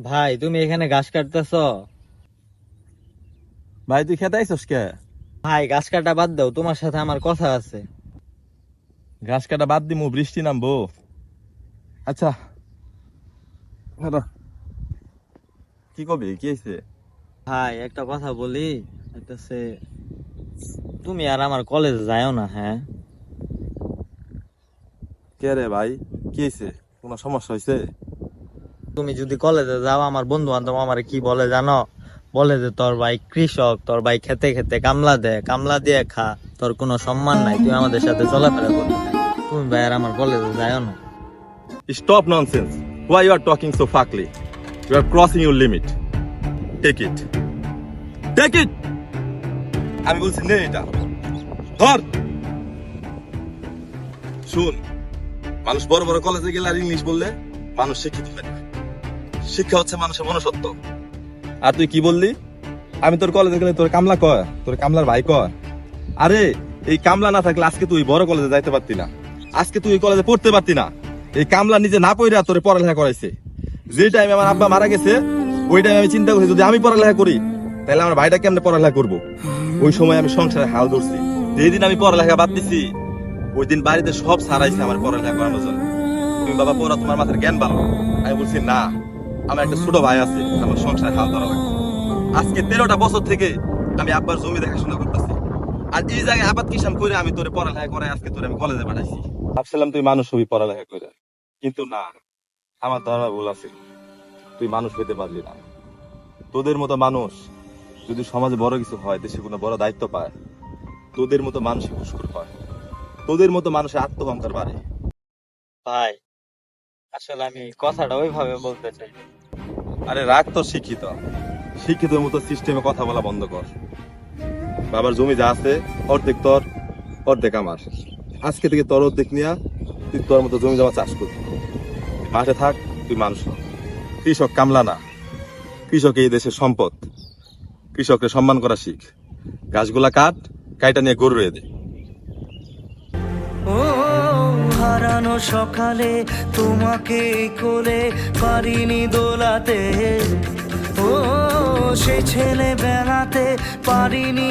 ভাই তুমি এখানে ঘাস কাটতেছ? ভাই তুই খেতে আইসস কে? ভাই ঘাস কাটা বাদ দাও, তোমার সাথে আমার কথা আছে। ঘাস কাটা বাদ দিমু, বৃষ্টি নামবো। আচ্ছা দাঁড়া। কি কবি, কি হয়েছে? ভাই একটা কথা বলি, হইতাছে তুমি আর আমার কলেজে যাও না, হ্যাঁ? কে রে ভাই, কি হয়েছে? কোনো সমস্যা হয়েছে? তুমি যদি কলেজে যাও, আমার বন্ধু বান্ধব আমার কি বলে জানো? বলে যে তোর ভাই কৃষক, তোর ভাই খেতে খেতে কামলা দেয়, কামলা দিয়ে খা, তোর কোনো সম্মান নাই, তুই আমাদের সাথে চলাফেরা করবি না। তুমি ভাই আর আমার কলেজে যাও না। Stop nonsense. Why you are talking so fuckly? You are crossing your limit. Take it. Take it. আমি বলছি নে এটা ধর। শুন, মানুষ বড় বড় কলেজে গেলে আর ইংলিশ বললে মানুষ শিক্ষিত হয় না। শিক্ষা হচ্ছে মানুষের মনুষ্যত্ব। আর তুই কি বললি? আমি তোর কলেজে গেলে তোর কামলা কয়, তোর কামলার ভাই কয়। আরে এই কামলা না থাকলে আজকে তুই বড় কলেজে যাইতে পারতি না, আজকে তুই এই কলেজে পড়তে পারতি না। এই কামলা নিজে না পড়া তোরে পড়ালেখা করাইছে। যে টাইমে আমার আব্বা মারা গেছে ওই টাইমে আমি চিন্তা করছি যদি আমি পড়ালেখা করি তাহলে আমার ভাইটা কেমনে পড়ালেখা করবো। ওই সময় আমি সংসারে হাল ধরছি। যেদিন আমি পড়ালেখা বাদ দিছি ওই দিন বাড়িতে সব সারাইছে আমার পড়ালেখা করানোর জন্য। তুমি বাবা পড়া, তোমার মাথার জ্ঞান ভালো। আমি বলছি না, আমার একটা ছোট ভাই আছে, আমার সংসারে হাল ধরা লাগবে। আজকে 13টা বছর থেকে আমি আব্বার জমি দেখাশোনা করতেছি। আর এই জায়গায় আবাদ কিষান করে আমি তোরে পড়ালেখা করে আজকে তোরে আমি কলেজে পাঠাইছি। ভাবছিলাম তুই মানুষ হবি পড়ালেখা করে, কিন্তু না, আমার ধারণা ভুল আছে। তুই মানুষ হইতে পারলি না। তোদের মতো মানুষ যদি সমাজে বড় কিছু হয়, দেশে কোনো বড় দায়িত্ব পায়, তোদের মতো মানুষই পুষ্কর হয়। তোদের মতো মানুষের আত্মহংকার বাড়ে। ভাই আসলে আমি কথাটা ওইভাবে বলতে চাই। আরে রাখ তো শিক্ষিত, শিক্ষিতের মতো সিস্টেমে কথা বলা বন্ধ কর। বাবার জমি যা আছে অর্ধেক তোর, অর্ধেক আমার। আজকে থেকে তোর অর্ধেক নিয়া তুই তোর মতো জমি জমা চাষ করবি। মাঠে থাক, তুই মানুষ হ। কৃষক কামলা না, কৃষক এই দেশের সম্পদ। কৃষককে সম্মান করা শিখ। গাছগুলা কাট, কাইটা নিয়ে গরু রে দে। ও হারানো সকালে তোমাকে কোলে পারিনি দোলাতে, ও সে ছেলে বেলাতে পারিনি।